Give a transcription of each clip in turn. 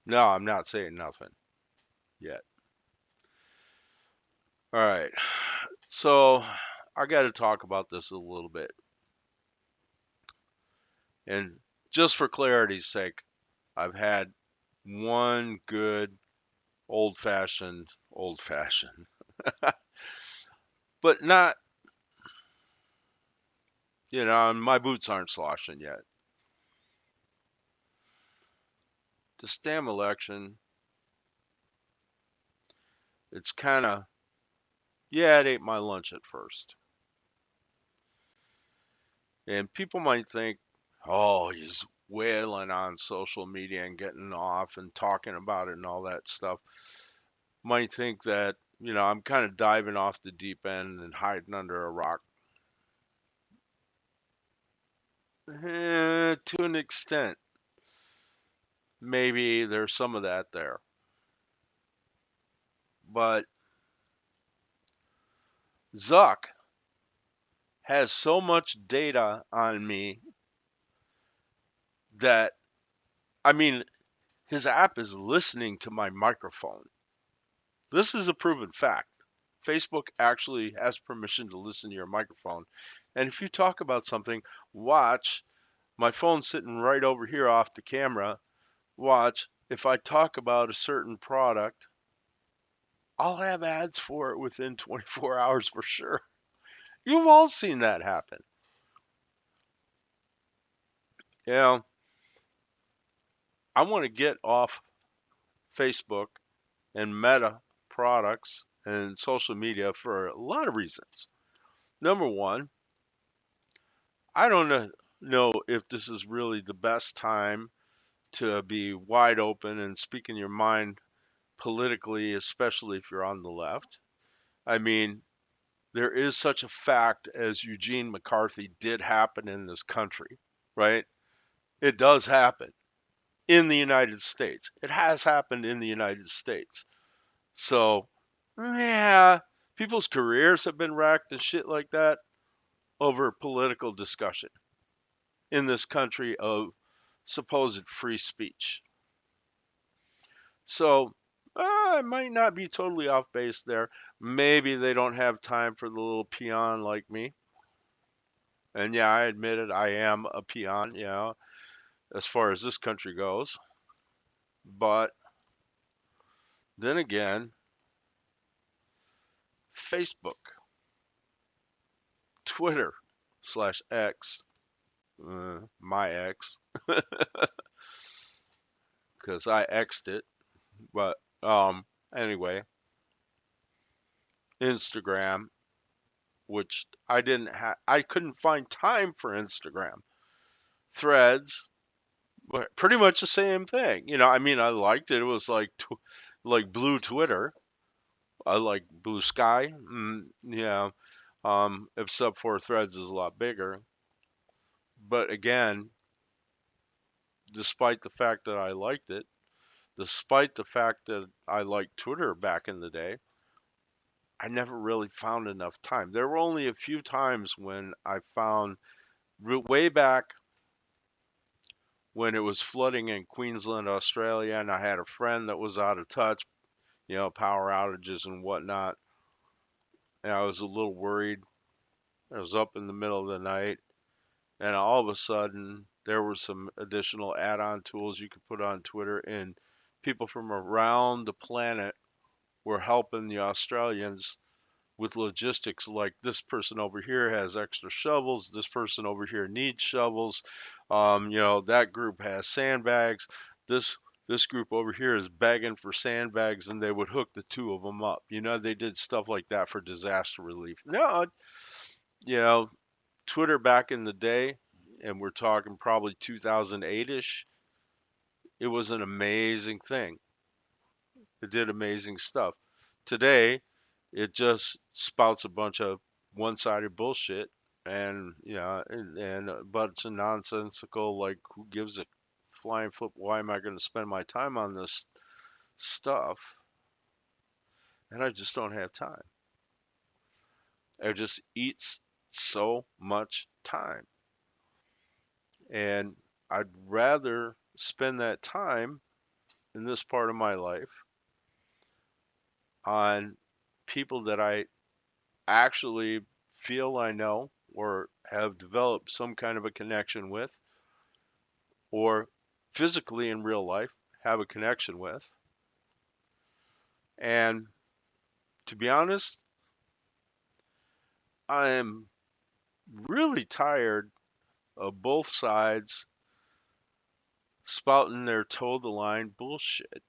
No, I'm not saying nothing yet. All right. So I got to talk about this a little bit. And just for clarity's sake, I've had one good old fashioned, but not, my boots aren't sloshing yet. This damn election, it's kind of, yeah, it ate my lunch at first. And people might think, oh, he's wailing on social media and getting off and talking about it and all that stuff. Might think that, I'm kind of diving off the deep end and hiding under a rock. To an extent, maybe there's some of that there. But Zuck has so much data on me that, I mean, his app is listening to my microphone. This is a proven fact. Facebook actually has permission to listen to your microphone. And if you talk about something, watch my phone sitting right over here off the camera. Watch if I talk about a certain product, I'll have ads for it within 24 hours for sure. You've all seen that happen. Yeah, I want to get off Facebook and Meta products and social media for a lot of reasons. Number one, I don't know if this is really the best time to be wide open and speaking your mind politically, especially if you're on the left. I mean, there is such a fact as Eugene McCarthy did happen in this country, right? It does happen in the United States. It has happened in the United States. So, yeah, people's careers have been wrecked and shit like that over political discussion in this country of supposed free speech. So, I might not be totally off base there. Maybe they don't have time for the little peon like me. And yeah, I admit it, I am a peon, as far as this country goes. But then again, Facebook, Twitter slash X, my ex, because I X'd it. But anyway, Instagram, which I couldn't find time for Instagram. Threads, but pretty much the same thing. I mean, I liked it. It was like blue Twitter. I like blue sky. Yeah. Except for Threads is a lot bigger. But again, despite the fact that I liked it, despite the fact that I liked Twitter back in the day, I never really found enough time. There were only a few times when I found way back when it was flooding in Queensland, Australia, and I had a friend that was out of touch, power outages and whatnot. And I was a little worried. I was up in the middle of the night, and all of a sudden, there were some additional add on tools you could put on Twitter, and people from around the planet were helping the Australians with logistics. Like, this person over here has extra shovels, this person over here needs shovels, that group has sandbags, this this group over here is begging for sandbags, and they would hook the two of them up. They did stuff like that for disaster relief. No, you know Twitter back in the day, and we're talking probably 2008ish, it was an amazing thing. It did amazing stuff. Today, it just spouts a bunch of one-sided bullshit, and a bunch of nonsensical, like, who gives a flying flip, why am I going to spend my time on this stuff? And I just don't have time. It just eats so much time. And I'd rather spend that time in this part of my life on people that I actually feel I know or have developed some kind of a connection with, or physically in real life have a connection with. And to be honest, I am really tired of both sides spouting their toe the line bullshit.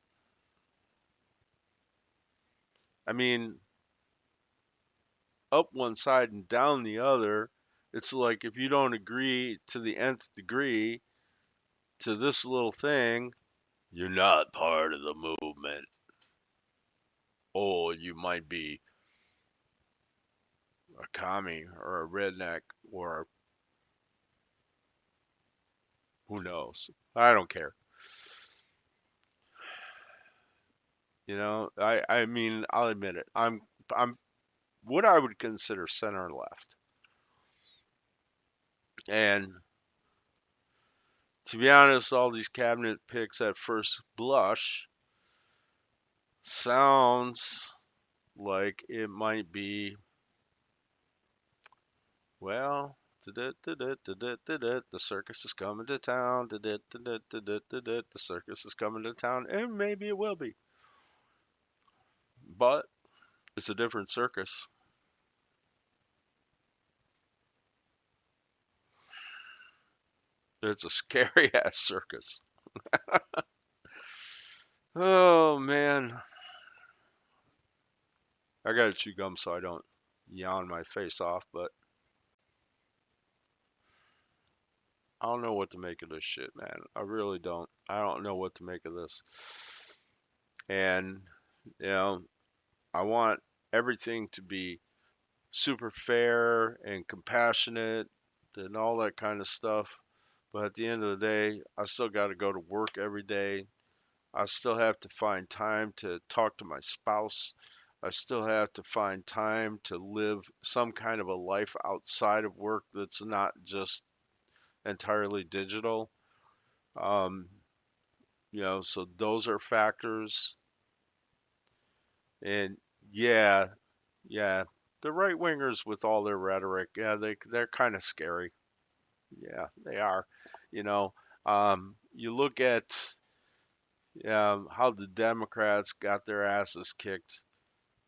I mean, up one side and down the other, it's like if you don't agree to the nth degree to this little thing, you're not part of the movement. Oh, you might be a commie or a redneck or who knows. I don't care. I mean, I'll admit it. I'm what I would consider center left. And to be honest, all these cabinet picks at first blush sounds like it might be, well, the circus is coming to town. The circus is coming to town, and maybe it will be, but it's a different circus. It's a scary ass circus. Oh man, I gotta chew gum so I don't yawn my face off, but I don't know what to make of this shit, man. I really don't. I don't know what to make of this. And, you know, I want everything to be super fair and compassionate and all that kind of stuff. But at the end of the day, I still got to go to work every day. I still have to find time to talk to my spouse. I still have to find time to live some kind of a life outside of work that's not just entirely digital. Um, so those are factors. And yeah, yeah, the right wingers with all their rhetoric, yeah, they're kind of scary. Yeah, they are. You know, you look at how the Democrats got their asses kicked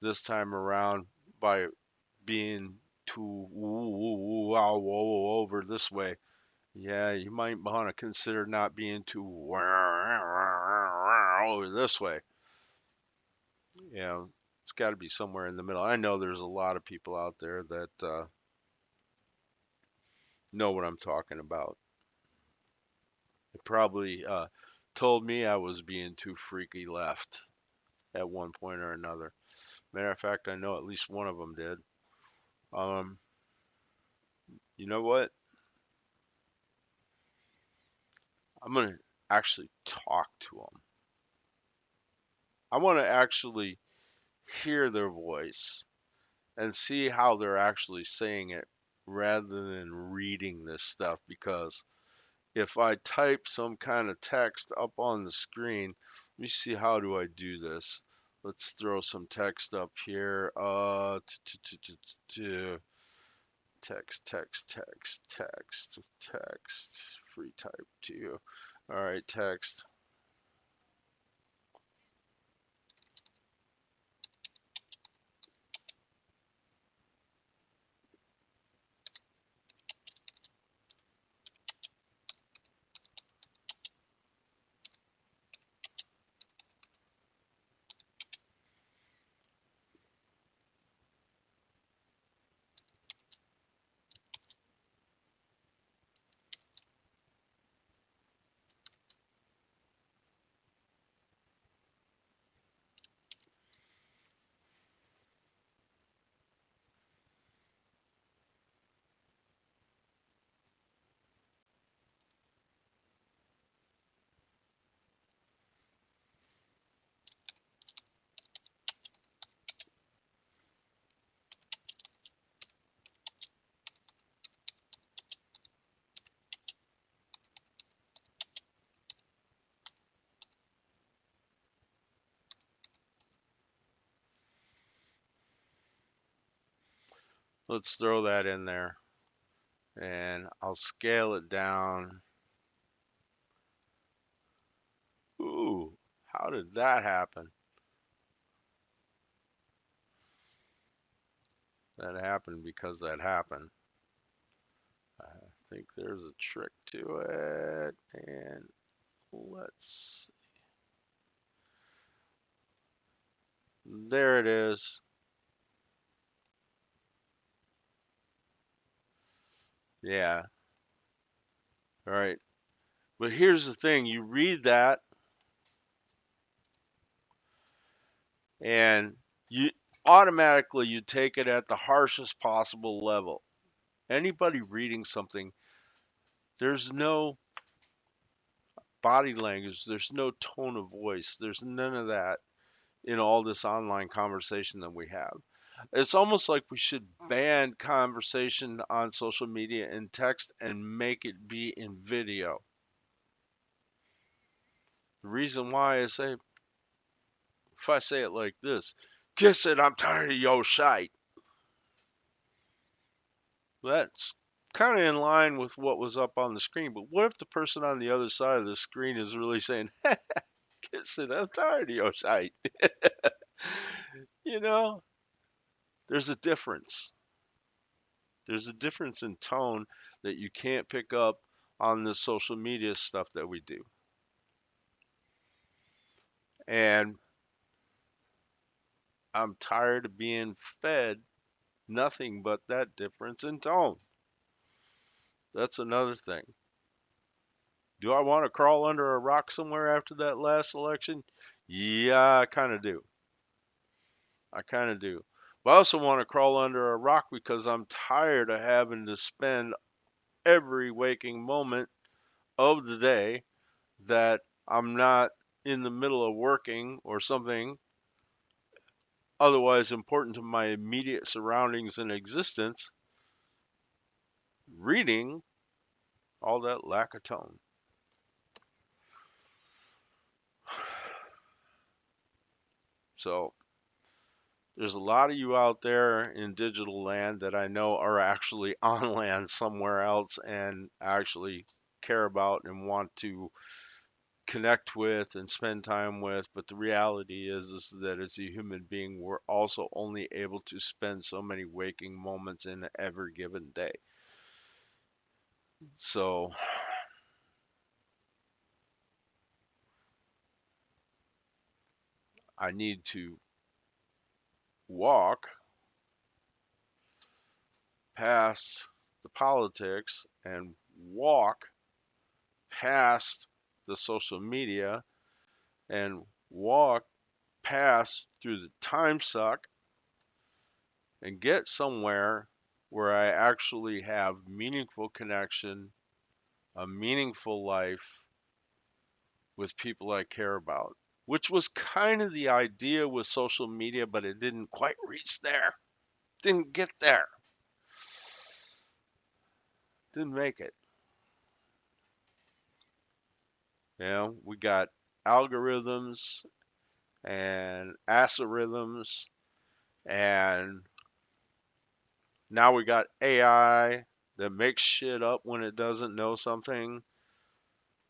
this time around by being too over this way. Yeah, you might want to consider not being too over this way. You know, it's got to be somewhere in the middle. I know there's a lot of people out there that know what I'm talking about. They probably told me I was being too freaky left at one point or another. Matter of fact, I know at least one of them did. Um, you know what? I'm gonna actually talk to them. I want to actually hear their voice and see how they're actually saying it rather than reading this stuff, because if I type some kind of text up on the screen, let me see, how do I do this? Let's throw some text up here. Text, text, text, text, text, free type to you. All right, text. Let's throw that in there and I'll scale it down. Ooh, how did that happen? That happened because that happened. I think there's a trick to it. And let's, there it is. Yeah, all right. But here's the thing, you read that and you automatically you take it at the harshest possible level. Anybody reading something, there's no body language, there's no tone of voice, there's none of that in all this online conversation that we have. It's almost like we should ban conversation on social media in text and make it be in video. The reason why is say, if I say it like this, kiss it, I'm tired of your shite. That's kind of in line with what was up on the screen. But what if the person on the other side of the screen is really saying, kiss it, I'm tired of your shite? You know, there's a difference. There's a difference in tone that you can't pick up on the social media stuff that we do. And I'm tired of being fed nothing but that difference in tone. That's another thing. Do I want to crawl under a rock somewhere after that last election? Yeah, I kind of do. I kind of do. But I also want to crawl under a rock because I'm tired of having to spend every waking moment of the day that I'm not in the middle of working or something otherwise important to my immediate surroundings and existence, reading all that lack of tone. So there's a lot of you out there in digital land that I know are actually on land somewhere else and actually care about and want to connect with and spend time with. But the reality is that as a human being, we're also only able to spend so many waking moments in every given day. So I need to walk past the politics and walk past the social media and walk past through the time suck and get somewhere where I actually have meaningful connection, a meaningful life with people I care about, which was kind of the idea with social media, but it didn't quite reach there. Didn't get there. Didn't make it. You know, we got algorithms and algorithms, and now we got AI that makes shit up when it doesn't know something.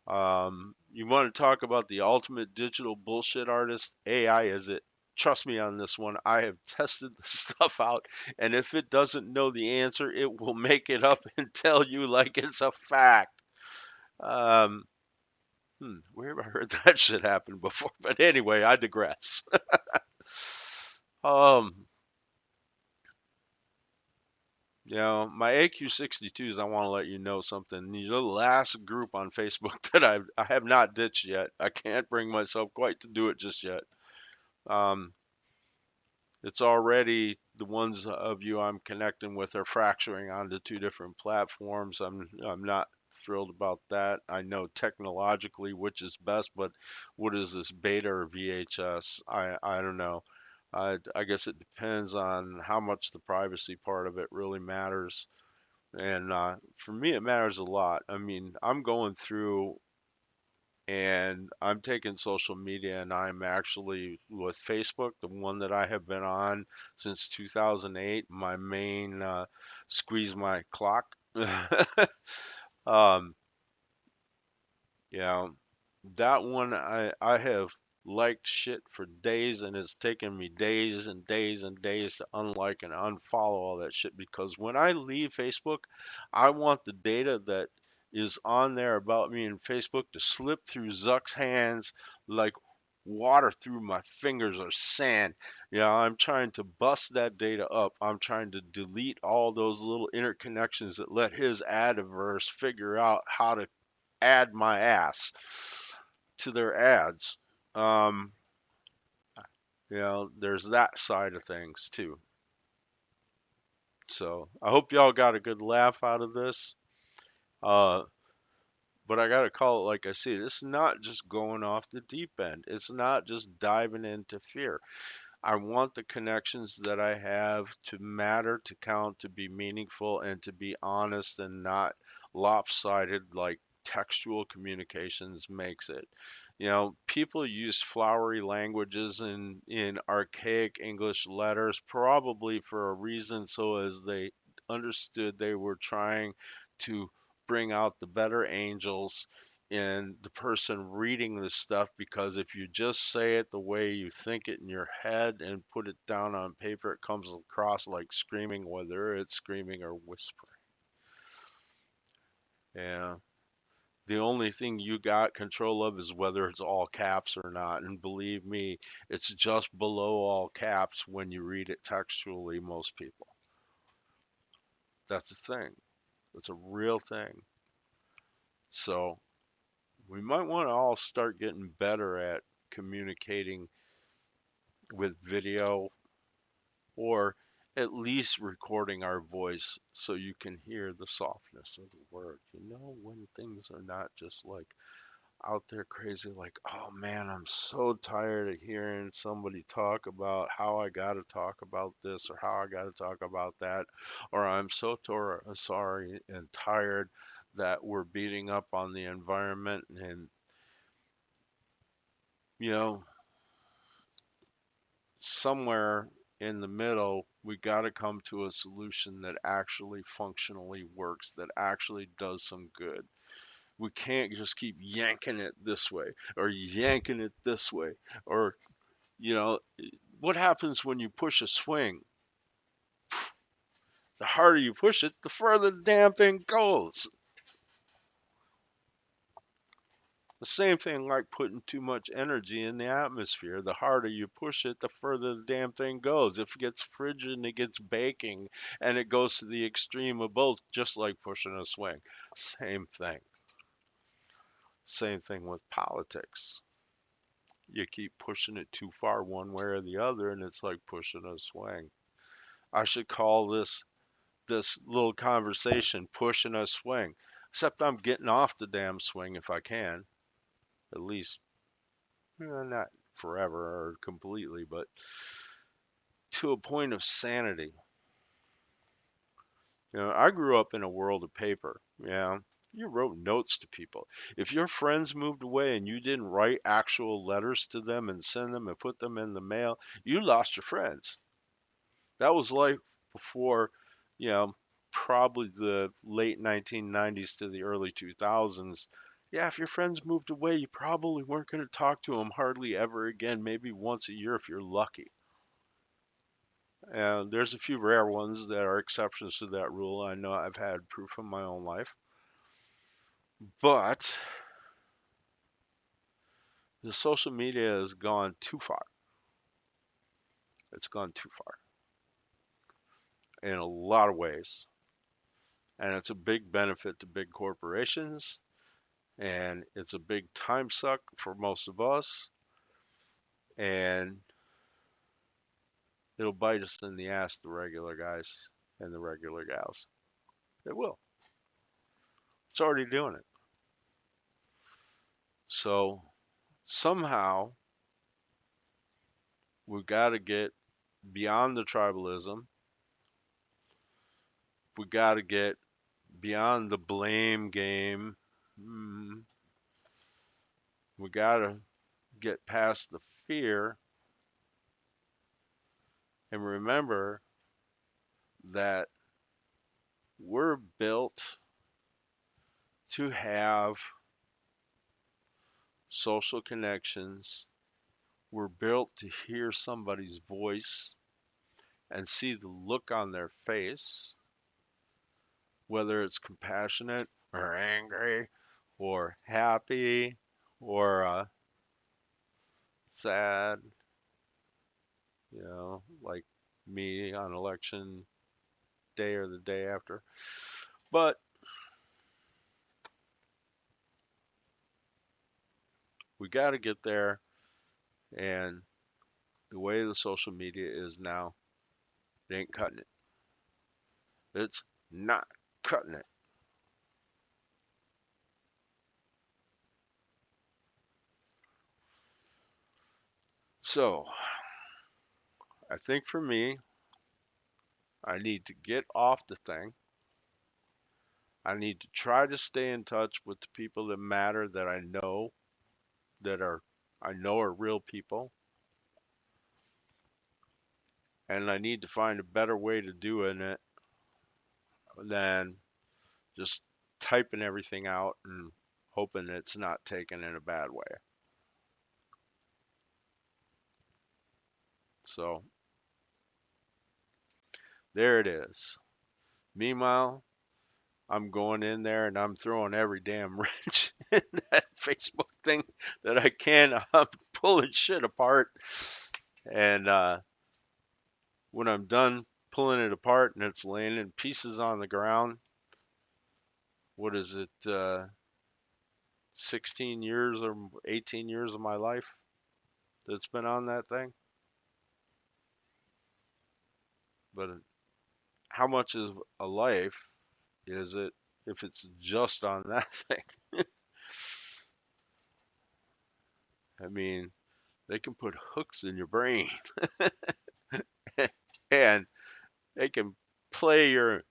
You want to talk about the ultimate digital bullshit artist? AI is it. Trust me on this one. I have tested the stuff out, and if it doesn't know the answer, it will make it up and tell you like it's a fact. Um, where have I heard that shit happen before? But anyway, I digress. um, my AQ62s, I want to let you know something. You're the last group on Facebook that I have not ditched yet. I can't bring myself quite to do it just yet. Um, it's already the ones of you I'm connecting with are fracturing onto two different platforms. I'm not thrilled about that. I know technologically which is best, but what is this, beta or VHS? I don't know. I guess it depends on how much the privacy part of it really matters. And for me, it matters a lot. I mean, I'm going through and I'm taking social media and I'm actually with Facebook, the one that I have been on since 2008, my main squeeze my clock. um, yeah, that one I have liked shit for days, and it's taken me days and days and days to unlike and unfollow all that shit, because when I leave Facebook, I want the data that is on there about me in Facebook to slip through Zuck's hands like water through my fingers or sand. Yeah, I'm trying to bust that data up. I'm trying to delete all those little interconnections that let his adverse figure out how to add my ass to their ads. Um, there's that side of things too. So I hope y'all got a good laugh out of this. Uh, but I gotta call it like I see it. It's not just going off the deep end. It's not just diving into fear. I want the connections that I have to matter, to count, to be meaningful, and to be honest and not lopsided like textual communications makes it. People use flowery languages in archaic English letters probably for a reason, so as they understood they were trying to bring out the better angels in the person reading this stuff, because if you just say it the way you think it in your head and put it down on paper, it comes across like screaming, whether it's screaming or whispering. Yeah. The only thing you got control of is whether it's all caps or not. And believe me, it's just below all caps when you read it textually, most people. That's a thing. It's a real thing. So we might want to all start getting better at communicating with video, or at least recording our voice so you can hear the softness of the word. When things are not just like out there crazy, like, oh man, I'm so tired of hearing somebody talk about how I got to talk about this or how I got to talk about that, or I'm so sorry and tired that we're beating up on the environment. And, you know, somewhere in the middle, we got to come to a solution that actually functionally works, that actually does some good. We can't just keep yanking it this way or yanking it this way. Or, you know, what happens when you push a swing? The harder you push it, the further the damn thing goes. The same thing like putting too much energy in the atmosphere. The harder you push it, the further the damn thing goes. If it gets frigid and it gets baking, and it goes to the extreme of both, just like pushing a swing. Same thing. Same thing with politics. You keep pushing it too far one way or the other, and it's like pushing a swing. I should call this little conversation pushing a swing. Except I'm getting off the damn swing if I can, at least. Not forever or completely, but to a point of sanity. I grew up in a world of paper. Yeah, you wrote notes to people. If your friends moved away and you didn't write actual letters to them and send them and put them in the mail, you lost your friends. That was like before, you know, probably the late 1990s to the early 2000s. Yeah, if your friends moved away, you probably weren't going to talk to them hardly ever again, maybe once a year if you're lucky. And there's a few rare ones that are exceptions to that rule. I know I've had proof in my own life. But the social media has gone too far. It's gone too far in a lot of ways. And it's a big benefit to big corporations. And it's a big time suck for most of us. And it'll bite us in the ass, the regular guys and the regular gals. It will. It's already doing it. So somehow we've got to get beyond the tribalism. We got to get beyond the blame game. we got to get past the fear and remember that we're built to have social connections. We're built to hear somebody's voice and see the look on their face, whether it's compassionate or angry or happy or sad, like me on election day or the day after. But we got to get there. And the way the social media is now, it ain't cutting it. It's not cutting it. So I think for me, I need to get off the thing. I need to try to stay in touch with the people that matter that that are I know are real people. And I need to find a better way to doing it than just typing everything out and hoping it's not taken in a bad way. So there it is. Meanwhile, I'm going in there and I'm throwing every damn wrench in that Facebook thing that I can. I'm pulling shit apart. And when I'm done pulling it apart and it's laying in pieces on the ground, what is it, 16 years or 18 years of my life that's been on that thing? But how much is a life is it if it's just on that thing? I mean, they can put hooks in your brain and they can play your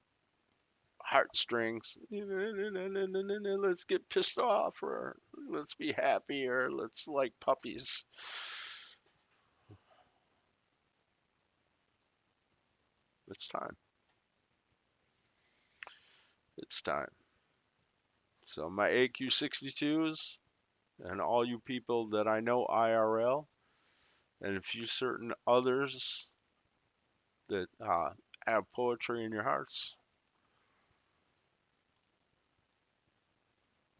heartstrings. Let's get pissed off, or let's be happy, or let's like puppies. It's time. It's time. So my AQ62s and all you people that I know IRL and a few certain others that have poetry in your hearts,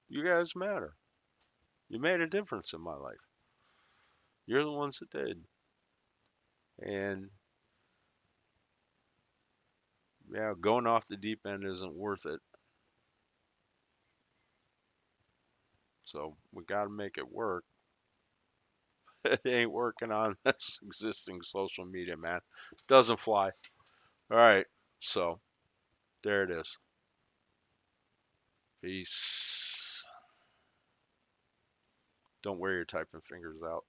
you guys matter. You made a difference in my life. You're the ones that did. And yeah, going off the deep end isn't worth it. So we got to make it work. It ain't working on this existing social media, man. Doesn't fly. All right. So there it is. Peace. Don't wear your typing fingers out.